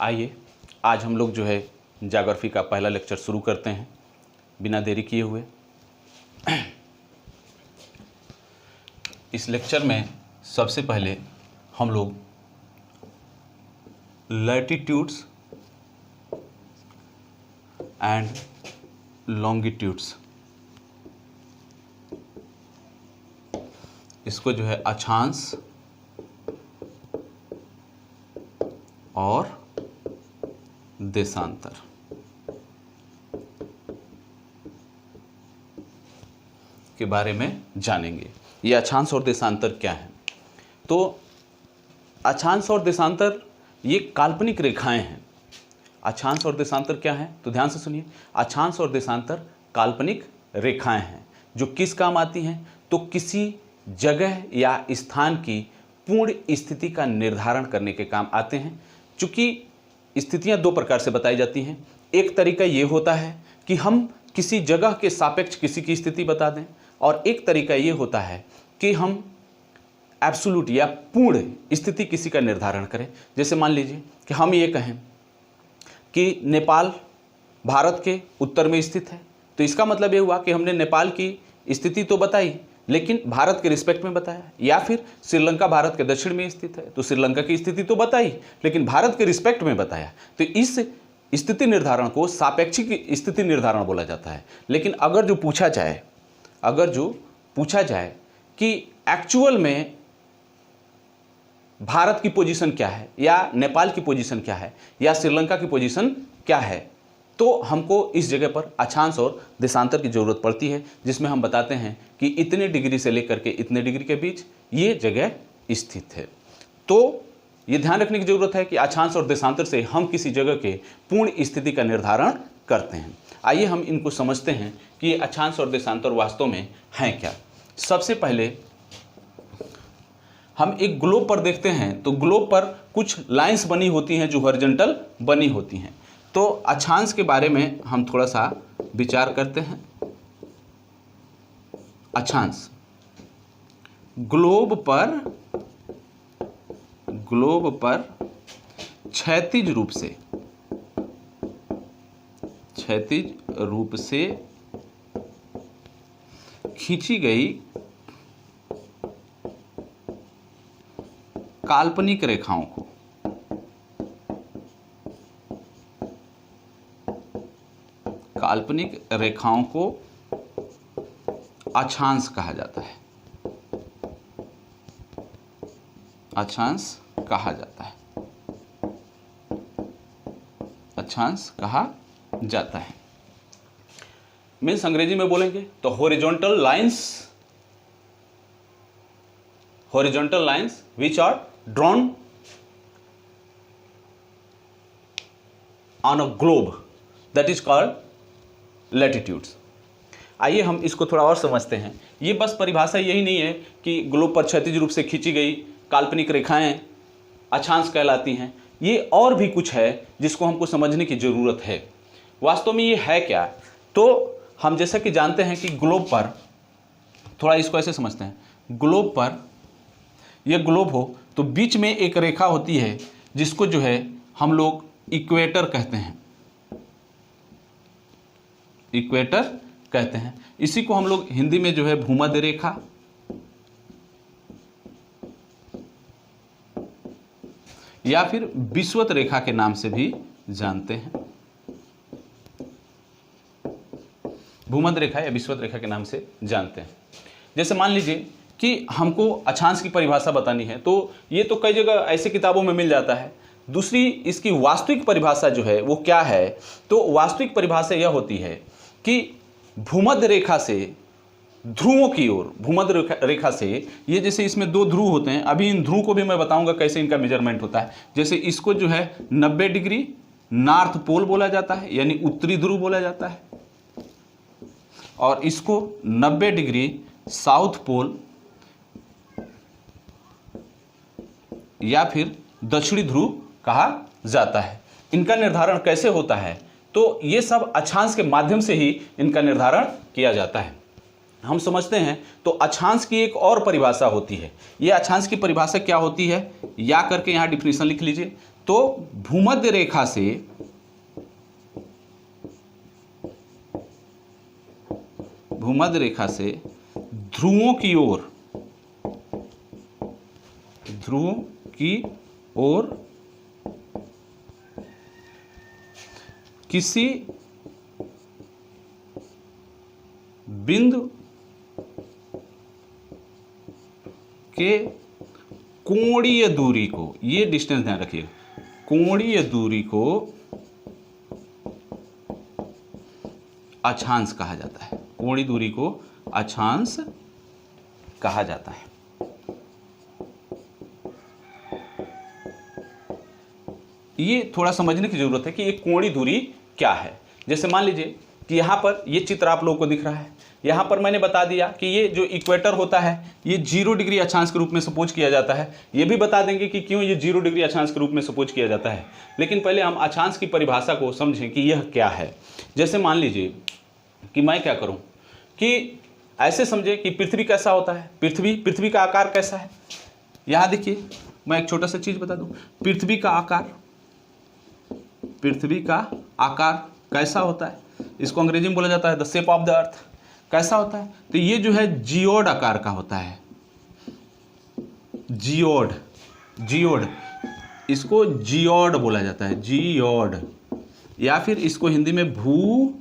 आइए आज हम लोग जो है ज्योग्राफी का पहला लेक्चर शुरू करते हैं बिना देरी किए हुए। इस लेक्चर में सबसे पहले हम लोग लैटिट्यूड्स एंड लॉन्गिट्यूड्स, इसको जो है अक्षांश और देशांतर के बारे में जानेंगे। ये अक्षांश और देशांतर क्या है? तो अक्षांश और देशांतर ये काल्पनिक रेखाएं हैं। अक्षांश और देशांतर क्या है? तो ध्यान से सुनिए, अक्षांश और देशांतर काल्पनिक रेखाएं हैं जो किस काम आती हैं? तो किसी जगह या स्थान की पूर्ण स्थिति का निर्धारण करने के काम आते हैं। चूंकि स्थितियां दो प्रकार से बताई जाती हैं। एक तरीका ये होता है कि हम किसी जगह के सापेक्ष किसी की स्थिति बता दें, और एक तरीका ये होता है कि हम एब्सोल्यूट या पूर्ण स्थिति किसी का निर्धारण करें। जैसे मान लीजिए कि हम ये कहें कि नेपाल भारत के उत्तर में स्थित है, तो इसका मतलब ये हुआ कि हमने नेपाल की स्थिति तो बताई लेकिन भारत के रिस्पेक्ट में बताया। या फिर श्रीलंका भारत के दक्षिण में स्थित है तो श्रीलंका की स्थिति तो बताई लेकिन भारत के रिस्पेक्ट में बताया। तो इस स्थिति निर्धारण को सापेक्षिक स्थिति निर्धारण बोला जाता है। लेकिन अगर जो पूछा जाए कि एक्चुअल में भारत की पोजीशन क्या है, या नेपाल की पोजीशन क्या है, या श्रीलंका की पोजीशन क्या है, तो हमको इस जगह पर अक्षांश और देशांतर की जरूरत पड़ती है, जिसमें हम बताते हैं कि इतने डिग्री से लेकर के इतने डिग्री के बीच ये जगह स्थित है। तो ये ध्यान रखने की जरूरत है कि अक्षांश और देशांतर से हम किसी जगह के पूर्ण स्थिति का निर्धारण करते हैं। आइए हम इनको समझते हैं कि ये अक्षांश और देशांतर वास्तव में हैं क्या। सबसे पहले हम एक ग्लोब पर देखते हैं तो ग्लोब पर कुछ लाइंस बनी होती हैं जो हॉरिजॉन्टल बनी होती हैं। तो अक्षांश के बारे में हम थोड़ा सा विचार करते हैं। अक्षांश ग्लोब पर क्षैतिज रूप से खींची गई काल्पनिक रेखाओं को अक्षांश कहा जाता है। अक्षांश कहा जाता है। मीन्स अंग्रेजी में बोलेंगे तो horizontal lines which are drawn on a globe that is called latitudes। आइए हम इसको थोड़ा और समझते हैं। ये बस परिभाषा यही नहीं है कि ग्लोब पर क्षैतिज रूप से खींची गई काल्पनिक रेखाएं अक्षांश कहलाती हैं। ये और भी कुछ है जिसको हमको समझने की ज़रूरत है। वास्तव में ये है क्या? तो हम जैसा कि जानते हैं कि ग्लोब पर, थोड़ा इसको ऐसे समझते हैं, ग्लोब पर ये ग्लोब हो तो बीच में एक रेखा होती है जिसको जो है हम लोग इक्वेटर कहते हैं। इसी को हम लोग हिंदी में जो है भूमध्य रेखा या फिर विषुवत रेखा के नाम से भी जानते हैं। भूमध्य रेखा या विषुवत रेखा के नाम से जानते हैं। जैसे मान लीजिए कि हमको अक्षांश की परिभाषा बतानी है तो ये तो कई जगह ऐसे किताबों में मिल जाता है। दूसरी इसकी वास्तविक परिभाषा जो है वो क्या है? तो वास्तविक परिभाषा यह होती है कि भूमध्य रेखा से ध्रुवों की ओर, भूमध्य रेखा से ये जैसे इसमें दो ध्रुव होते हैं, अभी इन ध्रुव को भी मैं बताऊंगा कैसे इनका मेजरमेंट होता है। जैसे इसको जो है 90 डिग्री नॉर्थ पोल बोला जाता है, यानी उत्तरी ध्रुव बोला जाता है, और इसको 90 डिग्री साउथ पोल या फिर दक्षिणी ध्रुव कहा जाता है। इनका निर्धारण कैसे होता है? तो ये सब अक्षांश के माध्यम से ही इनका निर्धारण किया जाता है। हम समझते हैं तो अक्षांश की एक और परिभाषा होती है। ये अक्षांश की परिभाषा क्या होती है? या करके यहाँ डिफिनीशन लिख लीजिए। तो भूमध्य रेखा से ध्रुवों की ओर किसी बिंदु के कोणीय दूरी को, ये डिस्टेंस ध्यान रखिएगा, कोणीय दूरी को अक्षांश कहा जाता है। कोणीय दूरी को अक्षांश कहा जाता है। ये थोड़ा समझने की जरूरत है कि ये कोणीय दूरी क्या है। जैसे मान लीजिए कि यहाँ पर ये चित्र आप लोगों को दिख रहा है, यहाँ पर मैंने बता दिया कि ये जो इक्वेटर होता है ये 0 डिग्री अक्षांश के रूप में सपोज किया जाता है। ये भी बता देंगे कि क्यों ये 0 डिग्री अक्षांश के रूप में सपोज किया जाता है। लेकिन पहले हम अक्षांश की परिभाषा को समझें कि यह क्या है। जैसे मान लीजिए कि मैं क्या करूँ कि ऐसे समझे कि पृथ्वी कैसा होता है, पृथ्वी का आकार कैसा है। यहाँ देखिए मैं एक छोटा सा चीज़ बता दूँ, पृथ्वी का आकार कैसा होता है, इसको अंग्रेजी में बोला जाता है the shape of the earth. कैसा होता है, तो ये जो है जियोड आकार का होता है। जियोड, इसको जियोड बोला जाता है, जियोड, या फिर इसको हिंदी में भू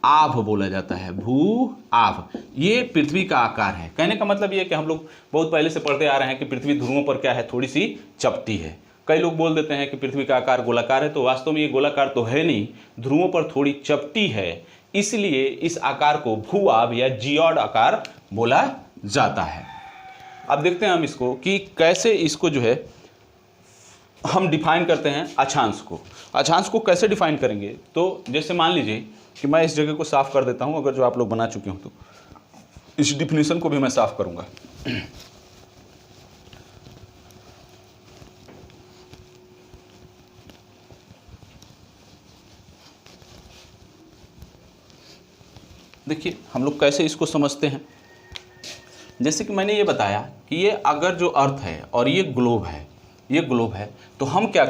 आभ बोला जाता है, भू आभ। ये पृथ्वी का आकार है। कहने का मतलब ये है कि हम लोग बहुत पहले से पढ़ते आ रहे हैं कि पृथ्वी ध्रुवों पर क्या है, थोड़ी सी चपटी है। कई लोग बोल देते हैं कि पृथ्वी का आकार गोलाकार है, तो वास्तव में ये गोलाकार तो है नहीं, ध्रुवों पर थोड़ी चपटी है, इसलिए इस आकार को भू-आभ या जियोड आकार बोला जाता है। अब देखते हैं हम इसको कि कैसे इसको जो है हम डिफाइन करते हैं अक्षांश को। अक्षांश को कैसे डिफाइन करेंगे, तो जैसे मान लीजिए कि मैं इस जगह को साफ कर देता हूं, अगर जो आप लोग बना चुके हो तो इस डिफिनेशन को भी मैं साफ करूंगा। देखिए हम लोग कैसे इसको समझते हैं। जैसे कि मैंने ये बताया कि ये अगर जो अर्थ है और ये ग्लोब है, तो हम क्या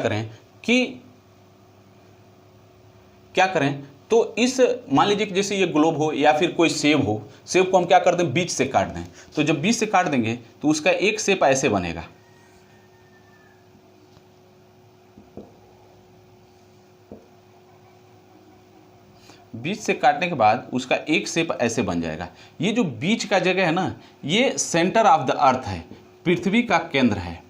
करें तो इस मान लीजिए कि जैसे ये ग्लोब हो या फिर कोई सेब हो, सेब को हम क्या कर दें, बीच से काट दें। तो जब बीच से काट देंगे तो उसका एक शेप ऐसे बनेगा, बीच से काटने के बाद उसका एक शेप ऐसे बन जाएगा। ये जो बीच का जगह है ना, ये सेंटर ऑफ द अर्थ है, पृथ्वी का केंद्र है,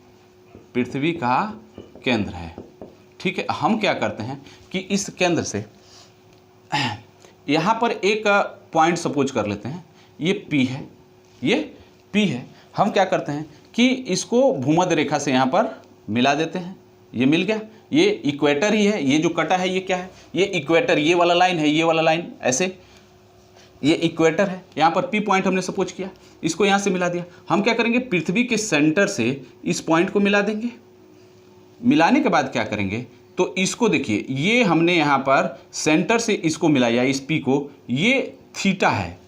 ठीक है। हम क्या करते हैं कि इस केंद्र से यहाँ पर एक पॉइंट सपोज कर लेते हैं, ये P है, हम क्या करते हैं कि इसको भूमध्य रेखा से यहाँ पर मिला देते हैं। ये मिल गया, ये इक्वेटर ही है। ये जो कटा है ये क्या है, ये इक्वेटर, ये वाला लाइन है, ये वाला लाइन ऐसे, ये इक्वेटर है। यहाँ पर P पॉइंट हमने सपोज किया, इसको यहाँ से मिला दिया। हम क्या करेंगे, पृथ्वी के सेंटर से इस पॉइंट को मिला देंगे। मिलाने के बाद क्या करेंगे, तो इसको देखिए, ये हमने यहाँ पर सेंटर से इसको मिलाया, इस P को, ये थीटा है,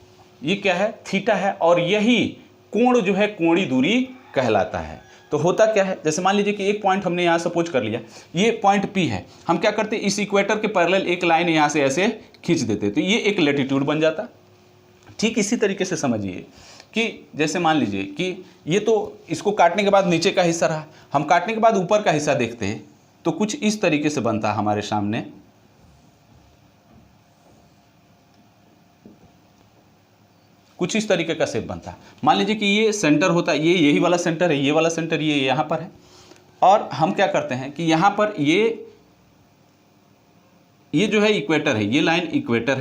ये क्या है, थीटा है। और यही कोण जो है कोणीय दूरी कहलाता है। तो होता क्या है, जैसे मान लीजिए कि एक पॉइंट हमने यहाँ सपोज कर लिया, ये पॉइंट P है, हम क्या करते हैं, इस इक्वेटर के पैरेलल एक लाइन यहाँ से ऐसे खींच देते, तो ये एक लैटिट्यूड बन जाता। ठीक इसी तरीके से समझिए कि जैसे मान लीजिए कि ये तो इसको काटने के बाद नीचे का हिस्सा रहा, हम काटने के बाद ऊपर का हिस्सा देखते हैं तो कुछ इस तरीके से बनता है हमारे सामने। कुछ इस तरीके का शेप बनता है। मान लीजिए कि ये सेंटर होता है, ये यही वाला सेंटर है, ये वाला सेंटर ये यहाँ पर है। और हम क्या करते हैं कि यहाँ पर ये जो है इक्वेटर है, ये लाइन इक्वेटर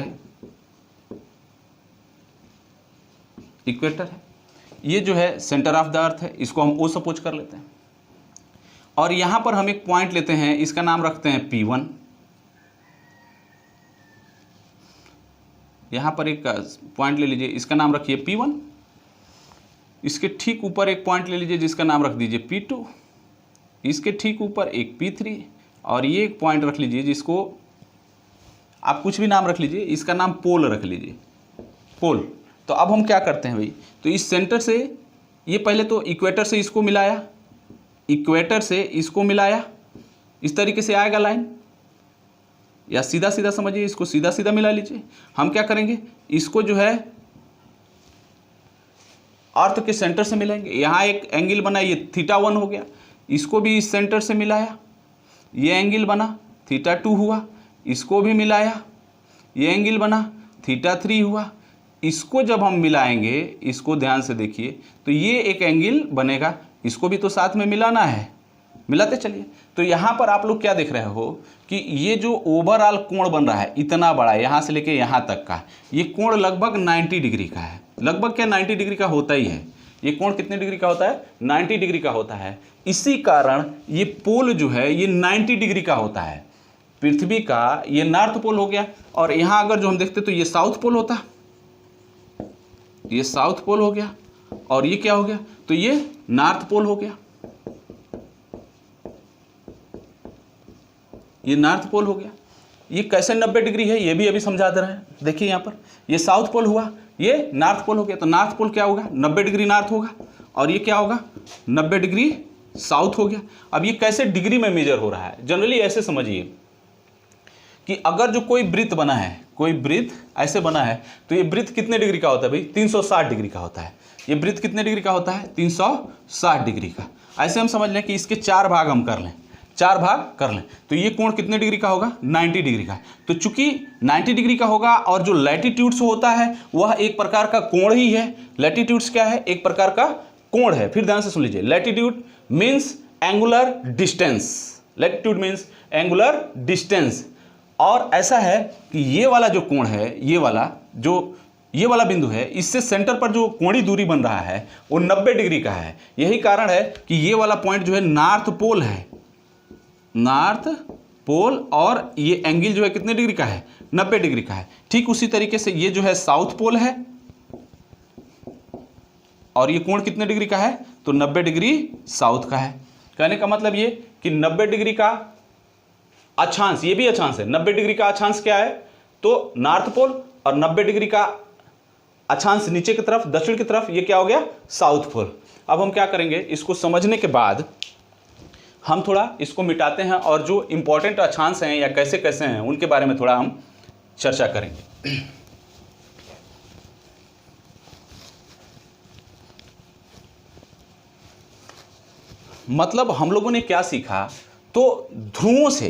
है, ये जो है सेंटर ऑफ द अर्थ है, इसको हम O सपोज कर लेते हैं। और यहाँ पर हम एक पॉइंट लेते हैं, इसका नाम रखते हैं P1। यहाँ पर एक पॉइंट ले लीजिए, इसका नाम रखिए P1। इसके ठीक ऊपर एक पॉइंट ले लीजिए जिसका नाम रख दीजिए P2। इसके ठीक ऊपर एक P3 और ये एक पॉइंट रख लीजिए जिसको आप कुछ भी नाम रख लीजिए, इसका नाम पोल रख लीजिए, पोल। तो अब हम क्या करते हैं भाई, तो इस सेंटर से ये पहले तो इक्वेटर से इसको मिलाया, इस तरीके से आएगा लाइन, या सीधा सीधा समझिए, इसको सीधा सीधा मिला लीजिए। हम क्या करेंगे, इसको जो है अर्थ के सेंटर से मिलाएंगे। यहाँ एक एंगल बना, ये θ1 हो गया, इसको भी इस सेंटर से मिलाया, ये एंगल बना θ2 हुआ, इसको भी मिलाया, ये एंगल बना θ3 हुआ। इसको जब हम मिलाएंगे, इसको ध्यान से देखिए, तो ये एक एंगल बनेगा, इसको भी तो साथ में मिलाना है, मिलाते चलिए। तो यहाँ पर आप लोग क्या देख रहे हो कि ये जो ओवरऑल कोण बन रहा है इतना बड़ा, यहाँ से लेके यहाँ तक का, ये कोण लगभग 90 डिग्री का है। लगभग क्या 90 डिग्री का होता ही है। ये कोण कितने डिग्री का होता है, 90 डिग्री का होता है। इसी कारण ये पोल जो है ये 90 डिग्री का होता है। पृथ्वी का ये नॉर्थ पोल हो गया, और यहाँ अगर जो हम देखते तो ये साउथ पोल होता, ये साउथ पोल हो गया, और ये क्या हो गया, तो ये नॉर्थ पोल हो गया, ये नॉर्थ पोल हो गया। ये कैसे 90 डिग्री है ये भी अभी समझा दे रहे हैं। देखिए यहाँ पर ये साउथ पोल हुआ, ये नॉर्थ पोल हो गया, तो नॉर्थ पोल क्या होगा, 90 डिग्री नॉर्थ होगा, और ये क्या होगा, 90 डिग्री साउथ हो गया। अब ये कैसे डिग्री में मेजर हो रहा है, जनरली ऐसे समझिए कि अगर जो कोई वृत्त बना है, कोई वृत्त ऐसे बना है, तो ये वृत्त कितने डिग्री का होता है भाई, 360 डिग्री का होता है। ये वृत्त कितने डिग्री का होता है, 360 डिग्री का। ऐसे हम समझ लें कि इसके 4 भाग हम कर लें, 4 भाग कर लें, तो ये कोण कितने डिग्री का होगा, 90 डिग्री का। तो चूंकि 90 डिग्री का होगा, और जो लैटिट्यूड्स होता है वह एक प्रकार का कोण ही है। लैटिट्यूड्स क्या है, एक प्रकार का कोण है। फिर ध्यान से सुन लीजिए, latitude means angular distance, latitude means angular distance. और ऐसा है कि ये वाला जो कोण है, ये वाला बिंदु है, इससे सेंटर पर जो कोणीय दूरी बन रहा है वो 90 डिग्री का है। यही कारण है कि ये वाला पॉइंट जो है नॉर्थ पोल है, नॉर्थ पोल, और ये एंगल जो है कितने डिग्री का है, 90 डिग्री का है। ठीक उसी तरीके से ये जो है साउथ पोल है, और ये कोण कितने डिग्री का है, तो 90 डिग्री साउथ का है। कहने का मतलब ये कि 90 डिग्री का अक्षांश, ये भी अक्षांश है, 90 डिग्री का अक्षांश क्या है, तो नॉर्थ पोल, और 90 डिग्री का अक्षांश नीचे की तरफ, दक्षिण की तरफ, ये क्या हो गया, साउथ पोल। अब हम क्या करेंगे, इसको समझने के बाद हम थोड़ा इसको मिटाते हैं, और जो इंपॉर्टेंट अक्षांश हैं या कैसे कैसे हैं उनके बारे में थोड़ा हम चर्चा करेंगे। मतलब हम लोगों ने क्या सीखा, तो ध्रुवों से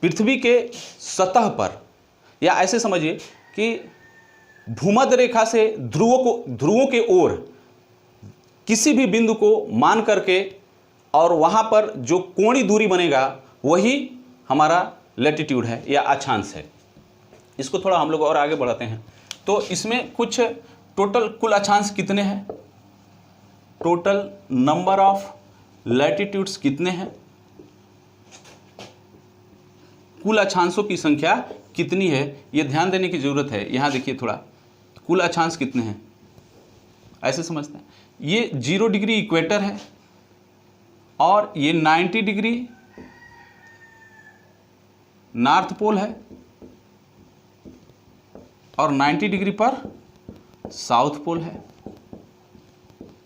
पृथ्वी के सतह पर, या ऐसे समझिए कि भूमध्य रेखा से ध्रुवों के ओर किसी भी बिंदु को मान करके, और वहाँ पर जो कोणीय दूरी बनेगा वही हमारा लैटिट्यूड है या अक्षांश है। इसको थोड़ा हम लोग और आगे बढ़ाते हैं। तो इसमें कुछ टोटल कुल अक्षांश कितने हैं, टोटल नंबर ऑफ लैटिट्यूड्स कितने हैं, कुल अक्षांशों की संख्या कितनी है, ये ध्यान देने की जरूरत है। यहाँ देखिए थोड़ा, कुल अक्षांश कितने हैं ऐसे समझते हैं। ये 0 डिग्री इक्वेटर है, और ये 90 डिग्री नॉर्थ पोल है, और 90 डिग्री पर साउथ पोल है।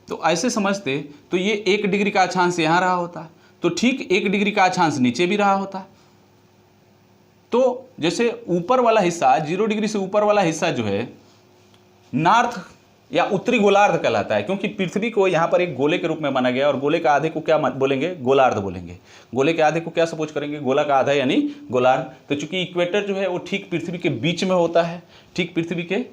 तो ऐसे समझते तो ये 1 डिग्री का अक्षांश यहाँ रहा होता, तो ठीक 1 डिग्री का अक्षांश नीचे भी रहा होता। तो जैसे ऊपर वाला हिस्सा, 0 डिग्री से ऊपर वाला हिस्सा जो है नॉर्थ या उत्तरी गोलार्ध कहलाता है, क्योंकि पृथ्वी को यहाँ पर एक गोले के रूप में माना गया, और गोले का आधे को क्या बोलेंगे, गोलार्ध बोलेंगे। गोले के आधे को क्या सपोज करेंगे, गोला का आधा यानी गोलार्ध। तो चूंकि इक्वेटर जो है वो ठीक पृथ्वी के बीच में होता है, ठीक पृथ्वी के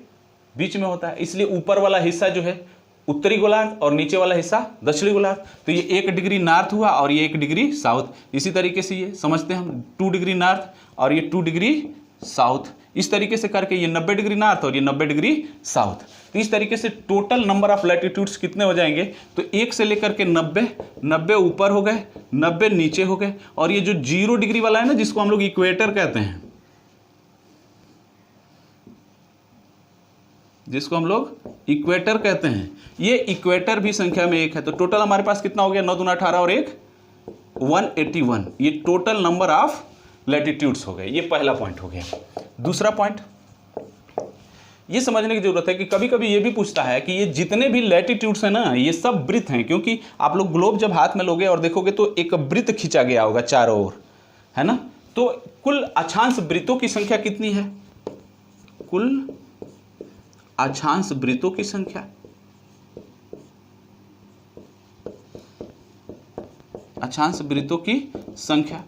बीच में होता है, इसलिए ऊपर वाला हिस्सा जो है उत्तरी गोलार्ध और नीचे वाला हिस्सा दक्षिणी गोलार्ध। तो ये 1 डिग्री नॉर्थ हुआ और ये 1 डिग्री साउथ। इसी तरीके से ये समझते हैं हम 2 डिग्री नॉर्थ और ये 2 डिग्री साउथ। इस तरीके से करके ये 90 डिग्री नॉर्थ और ये 90 डिग्री साउथ। तो इस तरीके से टोटल नंबर ऑफ लैटिट्यूड्स कितने हो जाएंगे, तो 1 से लेकर के 90 ऊपर हो गए, 90 नीचे हो गए, और ये जो 0 डिग्री वाला है ना, जिसको हम लोग इक्वेटर कहते हैं, जिसको हम लोग इक्वेटर कहते हैं, ये इक्वेटर भी संख्या में 1 है। तो टोटल हमारे पास कितना हो गया, 9 दूना 18 और 1 181। ये टोटल नंबर ऑफ लैटिट्यूड्स हो गए। ये पहला पॉइंट हो गया। दूसरा पॉइंट, ये समझने की जरूरत है कि कभी कभी ये भी पूछता है कि ये जितने भी लैटिट्यूड्स हैं ना, ये सब वृत्त हैं, क्योंकि आप लोग ग्लोब जब हाथ में लोगे और देखोगे तो एक वृत्त खींचा गया होगा चारों ओर, है ना। तो कुल अक्षांश वृत्तों की संख्या कितनी है? कुल अक्षांश वृत्तों की संख्या, अक्षांश वृत्तों की संख्या।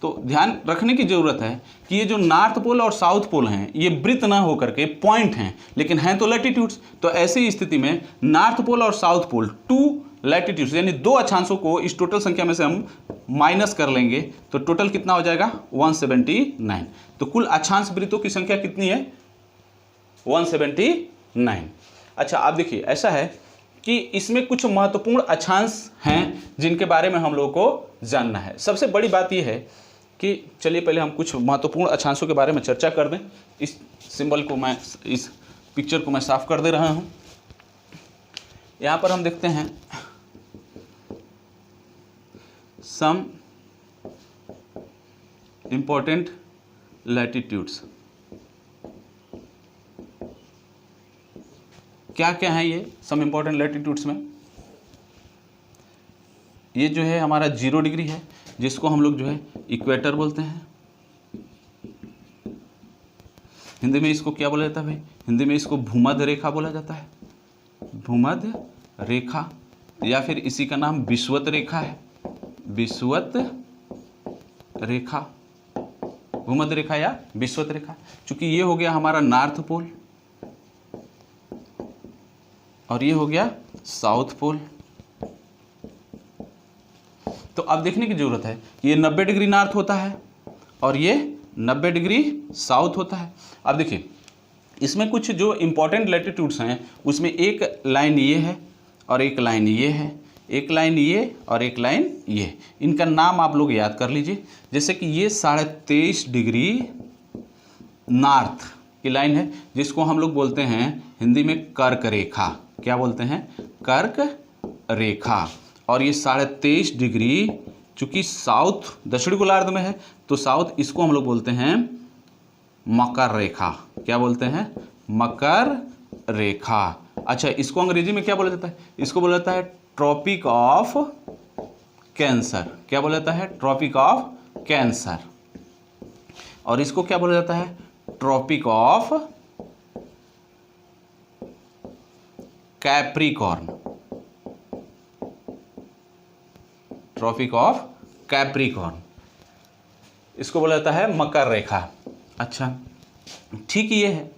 तो ध्यान रखने की जरूरत है कि ये जो नॉर्थ पोल और साउथ पोल हैं ये वृत्त ना होकर के पॉइंट हैं, लेकिन हैं तो लैटिट्यूड्स। तो ऐसी स्थिति में नॉर्थ पोल और साउथ पोल 2 लैटिट्यूड्स यानी 2 अक्षांशों को इस टोटल संख्या में से हम माइनस कर लेंगे तो टोटल कितना हो जाएगा? 179। तो कुल अक्षांश वृत्तों की संख्या कितनी है? 179। अच्छा, आप देखिए ऐसा है कि इसमें कुछ महत्वपूर्ण अक्षांश हैं जिनके बारे में हम लोगों को जानना है। सबसे बड़ी बात यह है कि चलिए पहले हम कुछ महत्वपूर्ण अक्षांशों के बारे में चर्चा कर दें। इस सिंबल को मैं, इस पिक्चर को मैं साफ कर दे रहा हूं। यहां पर हम देखते हैं सम इंपॉर्टेंट लैटिट्यूड्स। क्या क्या है ये सम इंपॉर्टेंट लैटिट्यूड्स में? ये जो है हमारा 0 डिग्री है, जिसको हम लोग जो है इक्वेटर बोलते हैं। हिंदी में इसको क्या बोला जाता है भाई? हिंदी में इसको भूमध्य रेखा बोला जाता है, भूमध्य रेखा, या फिर इसी का नाम विषुवत रेखा है, विषुवत रेखा, भूमध्य रेखा या विषुवत रेखा। चूंकि ये हो गया हमारा नॉर्थ पोल और ये हो गया साउथ पोल। तो अब देखने की जरूरत है, ये 90 डिग्री नॉर्थ होता है और ये 90 डिग्री साउथ होता है। अब देखिए इसमें कुछ जो इंपॉर्टेंट लैटिट्यूड्स हैं उसमें एक लाइन ये है और एक लाइन ये है, एक लाइन ये और एक लाइन ये। इनका नाम आप लोग याद कर लीजिए। जैसे कि ये 23.5 डिग्री नॉर्थ की लाइन है, जिसको हम लोग बोलते हैं हिंदी में कर्क रेखा। क्या बोलते हैं? कर्क रेखा। और ये 23.5 डिग्री चूंकि साउथ दक्षिण गोलार्ध में है तो साउथ, इसको हम लोग बोलते हैं मकर रेखा। क्या बोलते हैं? मकर रेखा। अच्छा, इसको अंग्रेजी में क्या बोला जाता है? इसको बोला जाता है ट्रॉपिक ऑफ कैंसर। क्या बोला जाता है? Tropic of cancer. और इसको क्या बोला जाता है? Tropic of Capricorn. Tropic of Capricorn, इसको बोला जाता है मकर रेखा। अच्छा, ठीक ये है,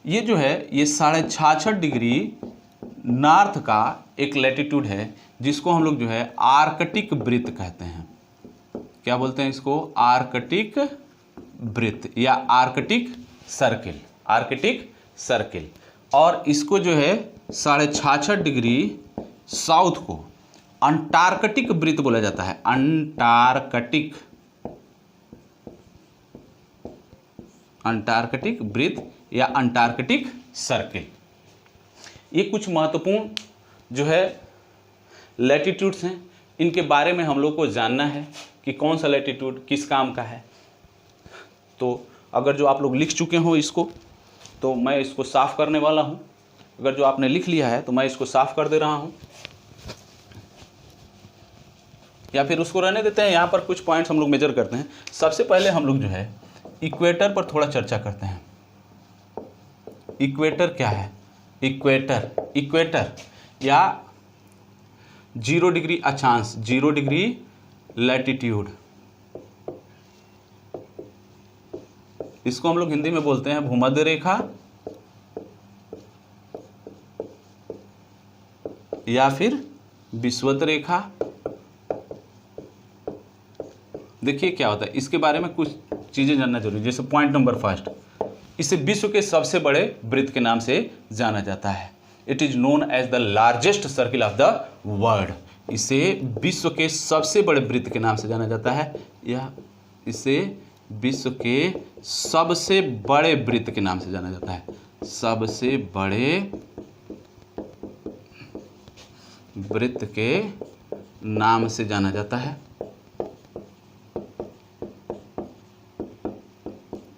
ये जो है ये 66.5 डिग्री नॉर्थ का एक लैटिट्यूड है, जिसको हम लोग जो है आर्कटिक वृत्त कहते हैं। क्या बोलते हैं इसको? आर्कटिक वृत्त या आर्कटिक सर्किल, आर्कटिक सर्किल। और इसको जो है 66.5 डिग्री साउथ को अंटार्कटिक वृत्त बोला जाता है। अंटार्कटिक, अंटार्कटिक वृत्त या अंटार्कटिक सर्किल। ये कुछ महत्वपूर्ण जो है लैटिट्यूड्स हैं, इनके बारे में हम लोग को जानना है कि कौन सा लैटिट्यूड किस काम का है। तो अगर जो आप लोग लिख चुके हो इसको, तो मैं इसको साफ करने वाला हूं। अगर जो आपने लिख लिया है तो मैं इसको साफ कर दे रहा हूं, या फिर उसको रहने देते हैं। यहाँ पर कुछ पॉइंट्स हम लोग मेजर करते हैं। सबसे पहले हम लोग जो है इक्वेटर पर थोड़ा चर्चा करते हैं। इक्वेटर क्या है? इक्वेटर, इक्वेटर या 0 डिग्री अक्षांश, 0 डिग्री लैटिट्यूड, इसको हम लोग हिंदी में बोलते हैं भूमध्य रेखा या फिर विषुवत रेखा। देखिए क्या होता है, इसके बारे में कुछ चीज़ें जानना जरूरी है। जैसे पॉइंट नंबर फर्स्ट, इसे विश्व के सबसे बड़े वृत्त के नाम से जाना जाता है। It is known as the largest circle of the world. इसे विश्व के सबसे बड़े वृत्त के नाम से जाना जाता है, या इसे विश्व के सबसे बड़े वृत्त के नाम से जाना जाता है। सबसे बड़े वृत्त के नाम से जाना जाता है।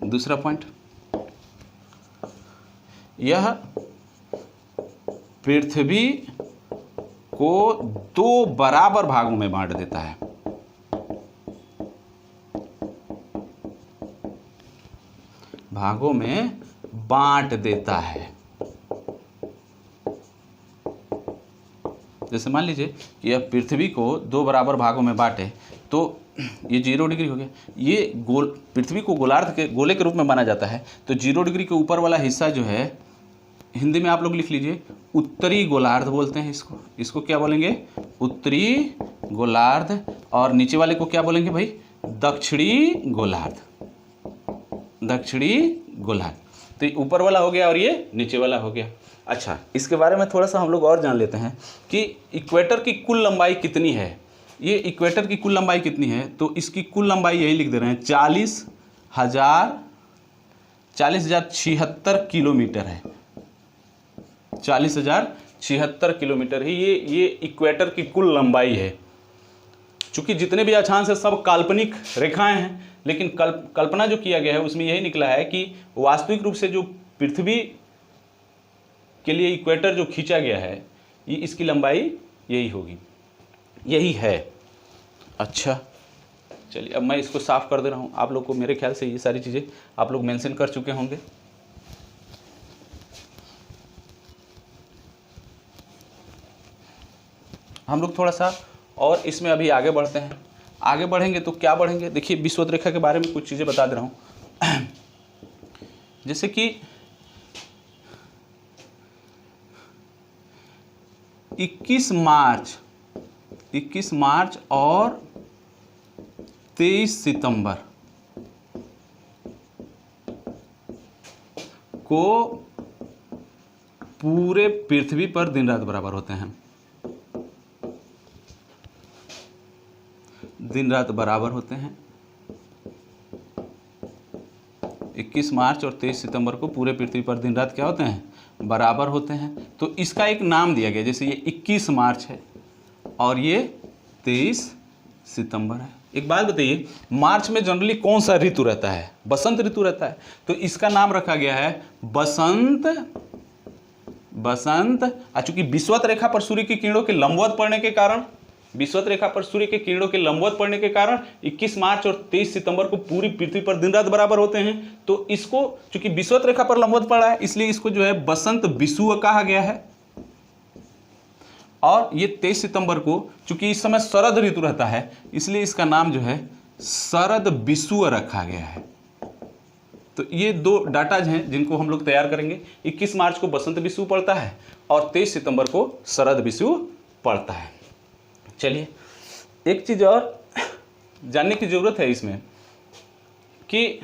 दूसरा पॉइंट, यह पृथ्वी को 2 बराबर भागों में बांट देता है। भागों में बांट देता है। जैसे मान लीजिए कि यह पृथ्वी को 2 बराबर भागों में बांटे तो ये 0 डिग्री हो गया। ये पृथ्वी को गोलार्ध के गोले के रूप में माना जाता है, तो 0 डिग्री के ऊपर वाला हिस्सा जो है, हिंदी में आप लोग लिख लीजिए उत्तरी गोलार्ध बोलते हैं इसको। इसको क्या बोलेंगे? उत्तरी गोलार्ध। और नीचे वाले को क्या बोलेंगे भाई? दक्षिणी गोलार्ध। दक्षिणी गोलार्ध। तो ये ऊपर वाला हो गया और ये नीचे वाला हो गया। अच्छा, इसके बारे में थोड़ा सा हम लोग और जान लेते हैं कि इक्वेटर की कुल लंबाई कितनी है। ये इक्वेटर की कुल लंबाई कितनी है, तो इसकी कुल लंबाई यही लिख दे रहे हैं 40,076 किलोमीटर है। 40,076 किलोमीटर ही ये इक्वेटर की कुल लंबाई है। चूँकि जितने भी अक्षांश है सब काल्पनिक रेखाएं हैं, लेकिन कल्पना जो किया गया है उसमें यही निकला है कि वास्तविक रूप से जो पृथ्वी के लिए इक्वेटर जो खींचा गया है, ये इसकी लंबाई यही होगी, यही है। अच्छा चलिए, अब मैं इसको साफ कर दे रहा हूँ। आप लोग को मेरे ख्याल से ये सारी चीज़ें आप लोग मेंशन कर चुके होंगे। हम लोग थोड़ा सा और इसमें अभी आगे बढ़ते हैं। आगे बढ़ेंगे तो क्या बढ़ेंगे, देखिए विषुवत रेखा के बारे में कुछ चीज़ें बता दे रहा हूँ। जैसे कि 21 मार्च और 23 सितंबर को पूरे पृथ्वी पर दिन रात बराबर होते हैं। दिन रात बराबर होते हैं। 21 मार्च और 23 सितंबर को पूरे पृथ्वी पर दिन रात क्या होते हैं? बराबर होते हैं। तो इसका एक नाम दिया गया, जैसे ये 21 मार्च है और ये 23 सितंबर है। एक बात बताइए, मार्च में जनरली कौन सा ऋतु रहता है? बसंत ऋतु रहता है, तो इसका नाम रखा गया है बसंत। चूंकि विषुवत रेखा पर सूर्य की किरणों के लंबवत पड़ने के कारण, विषुवत रेखा पर सूर्य के किरणों के लंबवत पड़ने के कारण 21 मार्च और 23 सितंबर को पूरी पृथ्वी पर दिन रात बराबर होते हैं। तो इसको चूंकि विषुवत रेखा पर लंबवत पड़ा है, इसलिए इसको जो है बसंत विषुव कहा गया है। और ये 23 सितंबर को चूंकि इस समय शरद ऋतु रहता है, इसलिए इसका नाम जो है शरद विषुव रखा गया है। तो ये 2 डाटाज हैं जिनको हम लोग तैयार करेंगे। 21 मार्च को बसंत विषुव पड़ता है और 23 सितंबर को शरद विषुव पड़ता है। चलिए, एक चीज़ और जानने की ज़रूरत है इसमें कि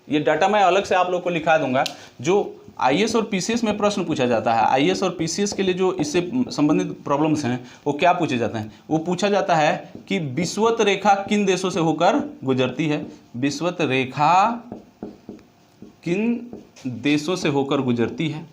ये डाटा मैं अलग से आप लोग को लिखा दूंगा। जो आईएएस और पीसीएस में प्रश्न पूछा जाता है, आईएएस और पीसीएस के लिए जो इससे संबंधित प्रॉब्लम्स हैं वो क्या पूछे जाते हैं? वो पूछा जाता है कि विषुवत रेखा किन देशों से होकर गुजरती है। विषुवत रेखा किन देशों से होकर गुजरती है?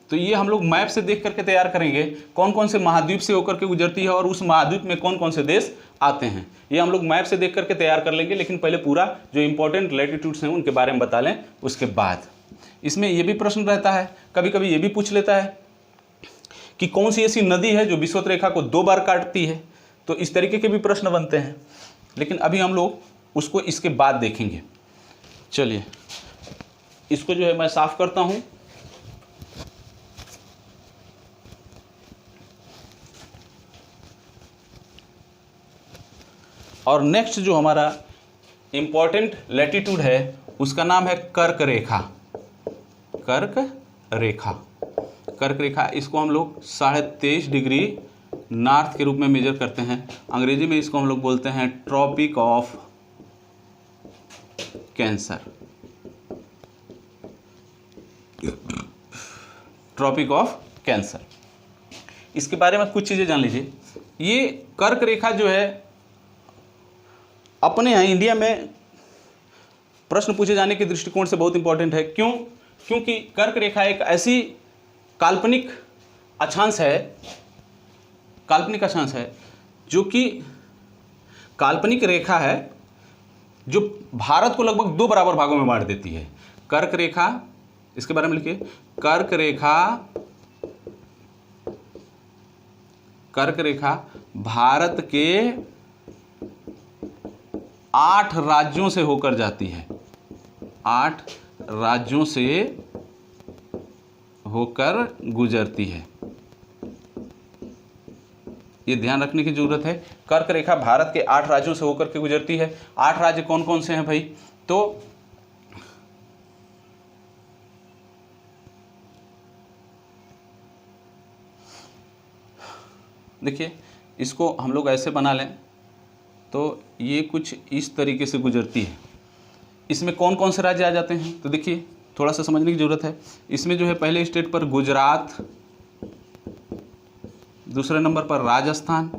तो ये हम लोग मैप से देख करके तैयार करेंगे कौन कौन से महाद्वीप से होकर के गुजरती है और उस महाद्वीप में कौन कौन से देश आते हैं। ये हम लोग मैप से देख करके तैयार कर लेंगे, लेकिन पहले पूरा जो इंपॉर्टेंट लैटिट्यूड्स हैं उनके बारे में बता लें। उसके बाद इसमें ये भी प्रश्न रहता है, कभी कभी ये भी पूछ लेता है कि कौन सी ऐसी नदी है जो विषुवत रेखा को 2 बार काटती है। तो इस तरीके के भी प्रश्न बनते हैं, लेकिन अभी हम लोग उसको इसके बाद देखेंगे। चलिए, इसको जो है मैं साफ करता हूं। और नेक्स्ट जो हमारा इंपॉर्टेंट लैटिट्यूड है उसका नाम है कर्क रेखा। कर्क रेखा, इसको हम लोग 23.5 डिग्री नॉर्थ के रूप में मेजर करते हैं। अंग्रेजी में इसको हम लोग बोलते हैं tropic of cancer. Tropic of cancer, इसके बारे में कुछ चीज़ें जान लीजिए। ये कर्क रेखा जो है अपने यहाँ इंडिया में प्रश्न पूछे जाने के दृष्टिकोण से बहुत इंपॉर्टेंट है। क्यों? क्योंकि कर्क रेखा एक ऐसी काल्पनिक अक्षांश है काल्पनिक अक्षांश है जो कि काल्पनिक रेखा है जो भारत को लगभग 2 बराबर भागों में बांट देती है। कर्क रेखा, इसके बारे में लिखिए, कर्क रेखा भारत के 8 राज्यों से होकर जाती है, 8 राज्यों से होकर गुजरती है। ये ध्यान रखने की जरूरत है। कर्क रेखा भारत के 8 राज्यों से होकर के गुजरती है। 8 राज्य कौन कौन से हैं भाई? तो देखिए, इसको हम लोग ऐसे बना लें तो ये कुछ इस तरीके से गुजरती है। इसमें कौन कौन से राज्य आ जाते हैं? तो देखिए, थोड़ा सा समझने की जरूरत है। इसमें जो है पहले स्टेट पर गुजरात, दूसरे नंबर पर राजस्थान,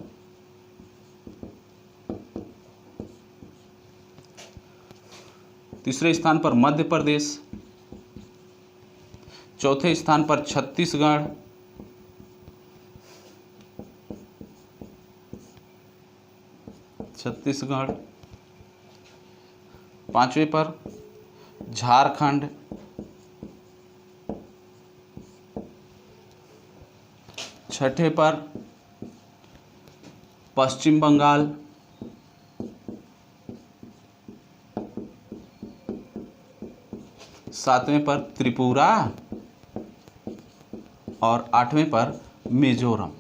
तीसरे स्थान पर मध्य प्रदेश, चौथे स्थान पर छत्तीसगढ़, पांचवें पर झारखंड, छठे पर पश्चिम बंगाल, सातवें पर त्रिपुरा और 8वें पर मिजोरम।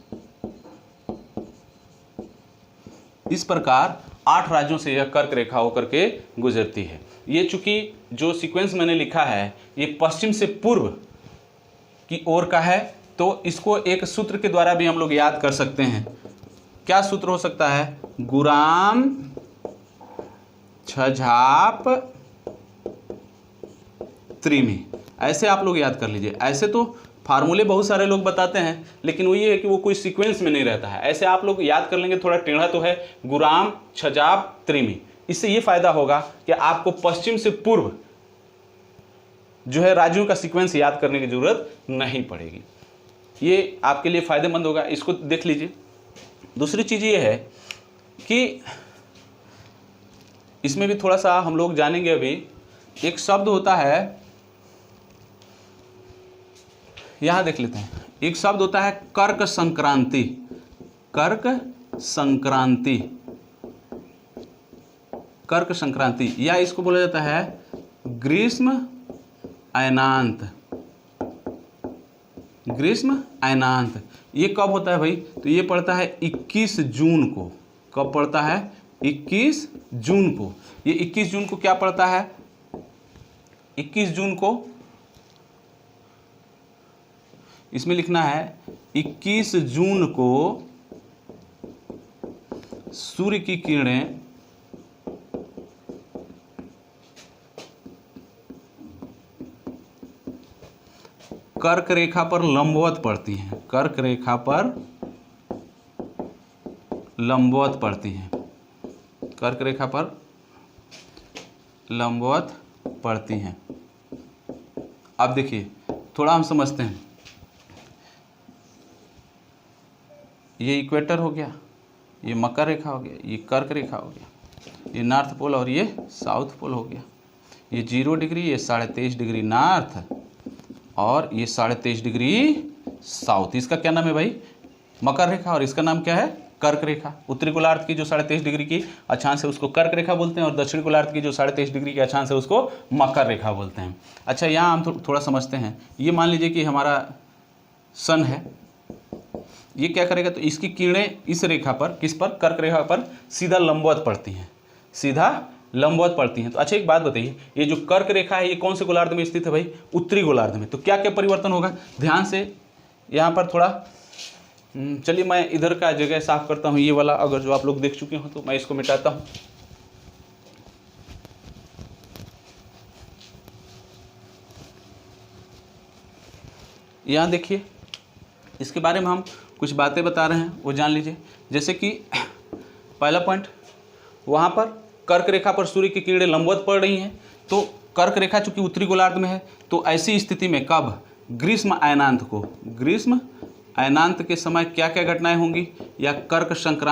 इस प्रकार 8 राज्यों से यह कर्क रेखा होकर के गुजरती है। ये चूंकि जो सीक्वेंस मैंने लिखा है ये पश्चिम से पूर्व की ओर का है, तो इसको एक सूत्र के द्वारा भी हम लोग याद कर सकते हैं। क्या सूत्र हो सकता है? गुराम छझाप त्रिमी, ऐसे आप लोग याद कर लीजिए। ऐसे तो फार्मूले बहुत सारे लोग बताते हैं, लेकिन वो ये है कि वो कोई सीक्वेंस में नहीं रहता है। ऐसे आप लोग याद कर लेंगे, थोड़ा टेढ़ा तो है, गुराम छजाब त्रिमी। इससे ये फायदा होगा कि आपको पश्चिम से पूर्व जो है राज्यों का सीक्वेंस याद करने की जरूरत नहीं पड़ेगी। ये आपके लिए फायदेमंद होगा, इसको देख लीजिए। दूसरी चीज़ ये है कि इसमें भी थोड़ा सा हम लोग जानेंगे। अभी एक शब्द होता है, यहां देख लेते हैं। एक शब्द होता है कर्क संक्रांति। कर्क संक्रांति, कर्क संक्रांति, या इसको बोला जाता है ग्रीष्म अयनांत। ग्रीष्म अयनांत ये कब होता है भाई? तो ये पड़ता है 21 जून को। कब पड़ता है? 21 जून को। ये 21 जून को क्या पड़ता है? 21 जून को इसमें लिखना है 21 जून को सूर्य की किरणें कर्क रेखा पर लंबवत पड़ती हैं। कर्क रेखा पर लंबवत पड़ती हैं। कर्क रेखा पर लंबवत पड़ती हैं। अब देखिए, थोड़ा हम समझते हैं। ये इक्वेटर हो गया, ये मकर रेखा हो गया, ये कर्क रेखा हो गया, ये नॉर्थ पोल और ये साउथ पोल हो गया। ये 0 डिग्री, ये 23.5 डिग्री नॉर्थ और ये 23.5 डिग्री साउथ। इसका क्या नाम है भाई? मकर रेखा। और इसका नाम क्या है? कर्क रेखा। उत्तरी गोलार्ध की जो 23.5 डिग्री की अक्षांश है उसको कर्क रेखा बोलते हैं, और दक्षिणी गोलार्ध की जो 23.5 डिग्री की अक्षांश है उसको मकर रेखा बोलते हैं। अच्छा, यहाँ हम थोड़ा समझते हैं। ये मान लीजिए कि हमारा सन है, ये क्या करेगा? तो इसकी किरणें इस रेखा पर, किस पर? कर्क रेखा पर सीधा लंबवत पड़ती हैं, सीधा लंबवत पड़ती हैं। तो अच्छा, एक बात बताइए, ये जो कर्क रेखा है ये कौन से गोलार्ध में स्थित है भाई? उत्तरी गोलार्ध में। तो क्या क्या परिवर्तन होगा? ध्यान से यहाँ पर थोड़ा, चलिए मैं इधर का जगह साफ करता हूँ। ये वाला अगर जो आप लोग देख चुके हो तो मैं इसको मिटाता हूँ। यहाँ देखिए, इसके बारे में हम कुछ बातें बता रहे हैं, वो जान लीजिए। जैसे कि पहला पॉइंट, वहाँ पर कर्क रेखा पर सूर्य की किरणें लंबवत पड़ रही हैं। तो कर्क रेखा चूंकि उत्तरी गोलार्ध में है, तो ऐसी स्थिति में कब? ग्रीष्म अयनांत को, ग्रीष्म अयनांत के समय क्या क्या घटनाएं होंगी, या कर्क संक्रांति